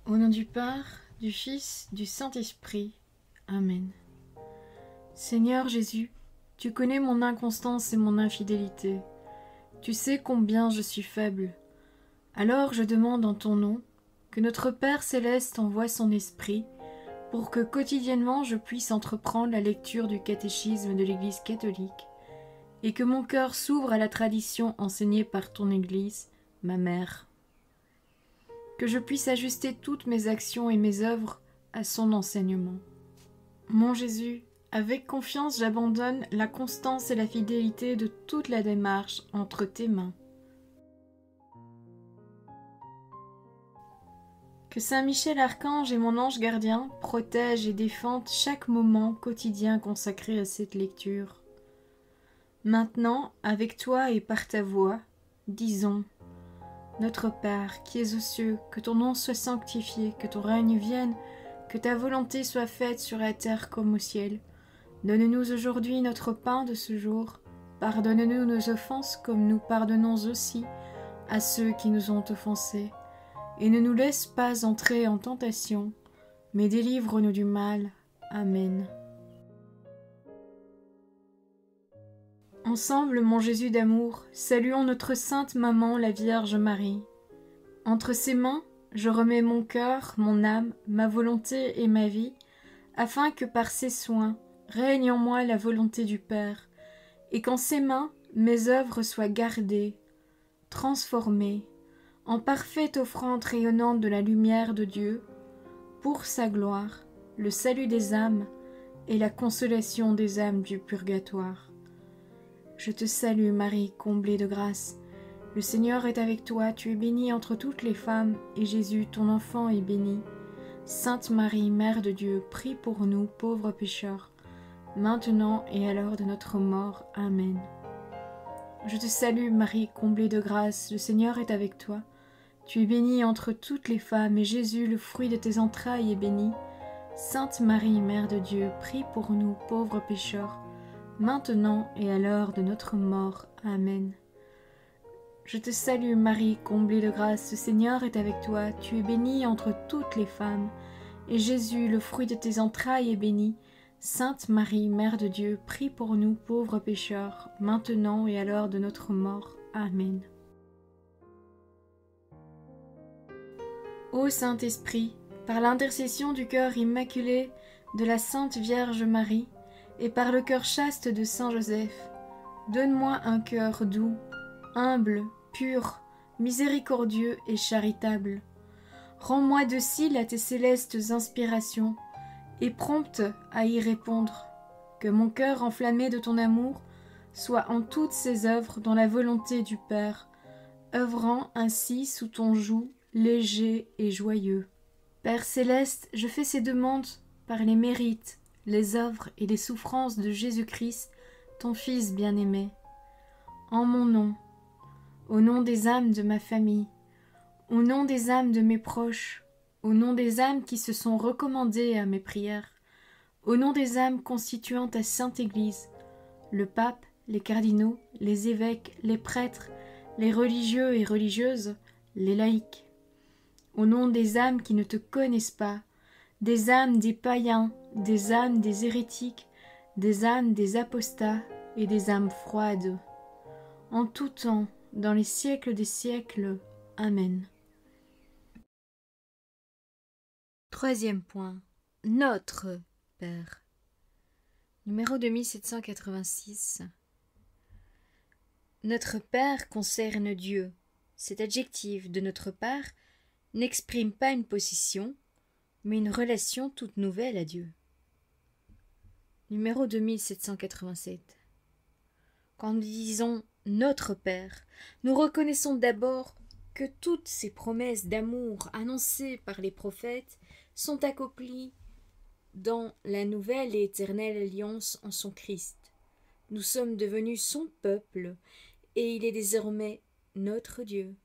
Au nom du Père, du Fils, du Saint-Esprit. Amen. Seigneur Jésus, tu connais mon inconstance et mon infidélité. Tu sais combien je suis faible. Alors je demande en ton nom que notre Père céleste envoie son Esprit pour que quotidiennement je puisse entreprendre la lecture du catéchisme de l'Église catholique et que mon cœur s'ouvre à la tradition enseignée par ton Église, ma mère. Que je puisse ajuster toutes mes actions et mes œuvres à son enseignement. Mon Jésus, avec confiance j'abandonne la constance et la fidélité de toute la démarche entre tes mains. Que Saint Michel Archange et mon ange gardien protègent et défendent chaque moment quotidien consacré à cette lecture. Maintenant, avec toi et par ta voix, disons: Notre Père, qui es aux cieux, que ton nom soit sanctifié, que ton règne vienne, que ta volonté soit faite sur la terre comme au ciel. Donne-nous aujourd'hui notre pain de ce jour. Pardonne-nous nos offenses comme nous pardonnons aussi à ceux qui nous ont offensés. Et ne nous laisse pas entrer en tentation, mais délivre-nous du mal. Amen. Ensemble, mon Jésus d'amour, saluons notre sainte maman, la Vierge Marie. Entre ses mains, je remets mon cœur, mon âme, ma volonté et ma vie, afin que par ses soins règne en moi la volonté du Père, et qu'en ses mains mes œuvres soient gardées, transformées, en parfaite offrande rayonnante de la lumière de Dieu, pour sa gloire, le salut des âmes et la consolation des âmes du purgatoire. Je te salue Marie, comblée de grâce. Le Seigneur est avec toi, tu es bénie entre toutes les femmes, et Jésus, ton enfant, est béni. Sainte Marie, Mère de Dieu, prie pour nous, pauvres pécheurs, maintenant et à l'heure de notre mort. Amen. Je te salue Marie, comblée de grâce, le Seigneur est avec toi. Tu es bénie entre toutes les femmes, et Jésus, le fruit de tes entrailles, est béni. Sainte Marie, Mère de Dieu, prie pour nous, pauvres pécheurs, maintenant et à l'heure de notre mort. Amen. Je te salue Marie, comblée de grâce, le Seigneur est avec toi, tu es bénie entre toutes les femmes, et Jésus, le fruit de tes entrailles, est béni. Sainte Marie, Mère de Dieu, prie pour nous pauvres pécheurs, maintenant et à l'heure de notre mort. Amen. Ô Saint-Esprit, par l'intercession du cœur immaculé de la Sainte Vierge Marie, et par le cœur chaste de Saint Joseph, donne-moi un cœur doux, humble, pur, miséricordieux et charitable. Rends-moi docile à tes célestes inspirations, et prompte à y répondre. Que mon cœur enflammé de ton amour soit en toutes ses œuvres dans la volonté du Père, œuvrant ainsi sous ton joug léger et joyeux. Père céleste, je fais ces demandes par les mérites, les œuvres et les souffrances de Jésus-Christ, ton Fils bien-aimé. En mon nom, au nom des âmes de ma famille, au nom des âmes de mes proches, au nom des âmes qui se sont recommandées à mes prières, au nom des âmes constituant ta Sainte Église, le pape, les cardinaux, les évêques, les prêtres, les religieux et religieuses, les laïcs, au nom des âmes qui ne te connaissent pas, des âmes des païens, des âmes des hérétiques, des âmes des apostats et des âmes froides. En tout temps, dans les siècles des siècles. Amen. Troisième point. Notre Père. Numéro 2786. Notre Père concerne Dieu. Cet adjectif de notre Père n'exprime pas une position, mais une relation toute nouvelle à Dieu. Numéro 2787. Quand nous disons « Notre Père », nous reconnaissons d'abord que toutes ces promesses d'amour annoncées par les prophètes sont accomplies dans la nouvelle et éternelle alliance en son Christ. Nous sommes devenus son peuple et il est désormais notre Dieu.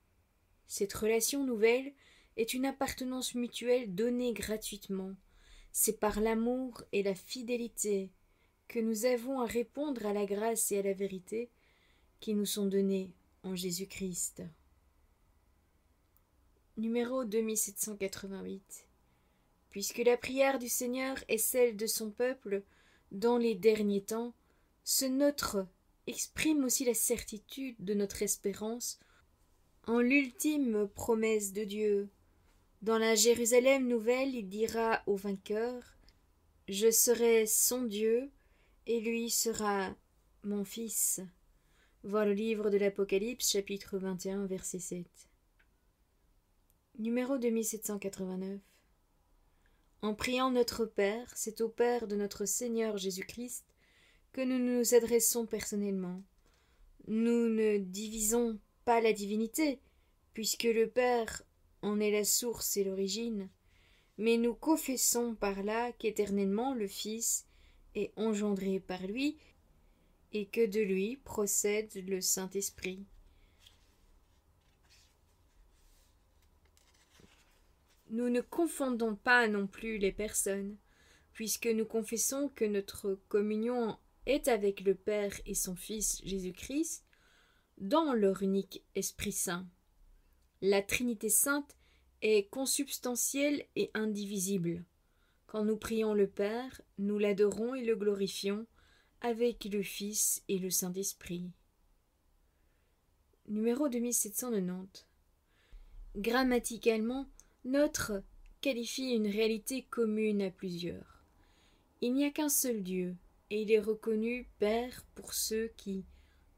Cette relation nouvelle est une appartenance mutuelle donnée gratuitement. C'est par l'amour et la fidélité que nous avons à répondre à la grâce et à la vérité qui nous sont données en Jésus-Christ. Numéro 2788. Puisque la prière du Seigneur est celle de son peuple dans les derniers temps, ce notre exprime aussi la certitude de notre espérance en l'ultime promesse de Dieu. Dans la Jérusalem nouvelle, il dira au vainqueur: je serai son Dieu, et lui sera mon fils. Voir le livre de l'Apocalypse, chapitre 21, verset 7. Numéro 2789. En priant notre Père, c'est au Père de notre Seigneur Jésus-Christ que nous nous adressons personnellement. Nous ne divisons pas la divinité, puisque le Père en est la source et l'origine, mais nous confessons par là qu'éternellement le Fils est engendré par lui, et que de lui procède le Saint-Esprit. Nous ne confondons pas non plus les personnes, puisque nous confessons que notre communion est avec le Père et son Fils Jésus-Christ, dans leur unique Esprit Saint. La Trinité Sainte est consubstantielle et indivisible. Quand nous prions le Père, nous l'adorons et le glorifions avec le Fils et le Saint-Esprit. Numéro 2790. Grammaticalement, notre qualifie une réalité commune à plusieurs. Il n'y a qu'un seul Dieu, et il est reconnu Père pour ceux qui,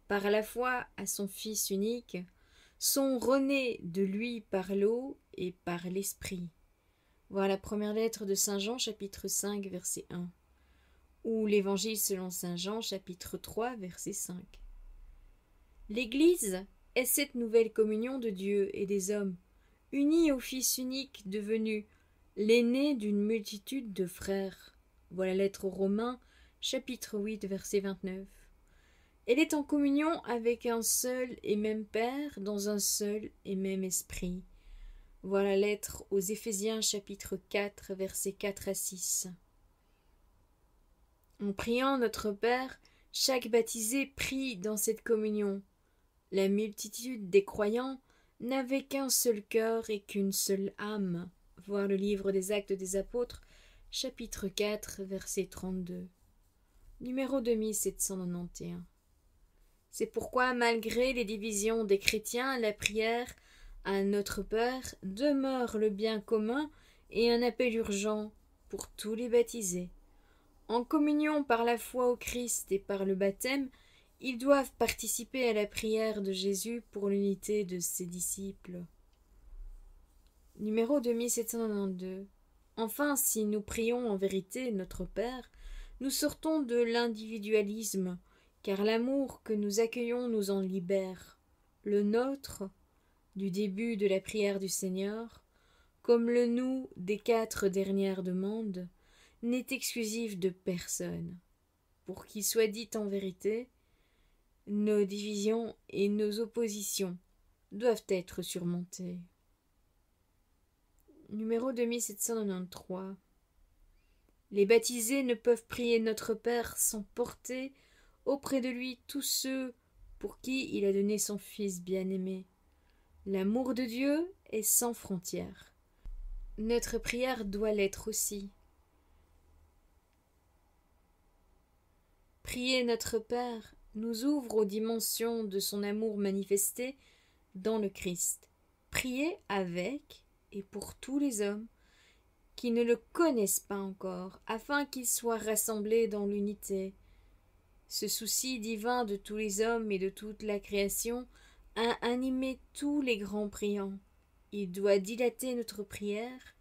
par la foi à son Fils unique, sont renés de lui par l'eau et par l'Esprit. Voir la première lettre de Saint Jean, chapitre 5, verset 1, ou l'Évangile selon Saint Jean, chapitre 3, verset 5. L'Église est cette nouvelle communion de Dieu et des hommes, unis au Fils unique devenu l'aîné d'une multitude de frères. Voilà la lettre aux Romains, chapitre 8, verset 29. Elle est en communion avec un seul et même Père dans un seul et même Esprit. Voilà la lettre aux Éphésiens, chapitre 4, versets 4 à 6. En priant notre Père, chaque baptisé prie dans cette communion. La multitude des croyants n'avait qu'un seul cœur et qu'une seule âme. Voir le livre des Actes des Apôtres, chapitre 4, verset 32. Numéro 2791. C'est pourquoi, malgré les divisions des chrétiens, la prière à notre Père demeure le bien commun et un appel urgent pour tous les baptisés. En communion par la foi au Christ et par le baptême, ils doivent participer à la prière de Jésus pour l'unité de ses disciples. Numéro 2792. Enfin, si nous prions en vérité notre Père, nous sortons de l'individualisme, car l'amour que nous accueillons nous en libère. Le nôtre, du début de la prière du Seigneur, comme le nous des 4 dernières demandes, n'est exclusif de personne. Pour qu'il soit dit en vérité, nos divisions et nos oppositions doivent être surmontées. Numéro 2793. Les baptisés ne peuvent prier notre Père sans porter auprès de lui tous ceux pour qui il a donné son Fils bien-aimé. L'amour de Dieu est sans frontières. Notre prière doit l'être aussi. Prier notre Père nous ouvre aux dimensions de son amour manifesté dans le Christ. Prier avec et pour tous les hommes qui ne le connaissent pas encore, afin qu'ils soient rassemblés dans l'unité. Ce souci divin de tous les hommes et de toute la création a animé tous les grands priants. Il doit dilater notre prière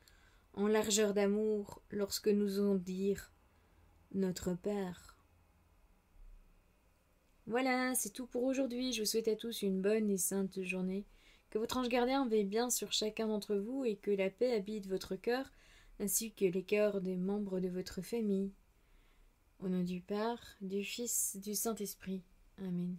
en largeur d'amour lorsque nous osons dire notre Père. Voilà, c'est tout pour aujourd'hui. Je vous souhaite à tous une bonne et sainte journée. Que votre ange gardien veille bien sur chacun d'entre vous et que la paix habite votre cœur, ainsi que les cœurs des membres de votre famille. Au nom du Père, du Fils, du Saint-Esprit. Amen.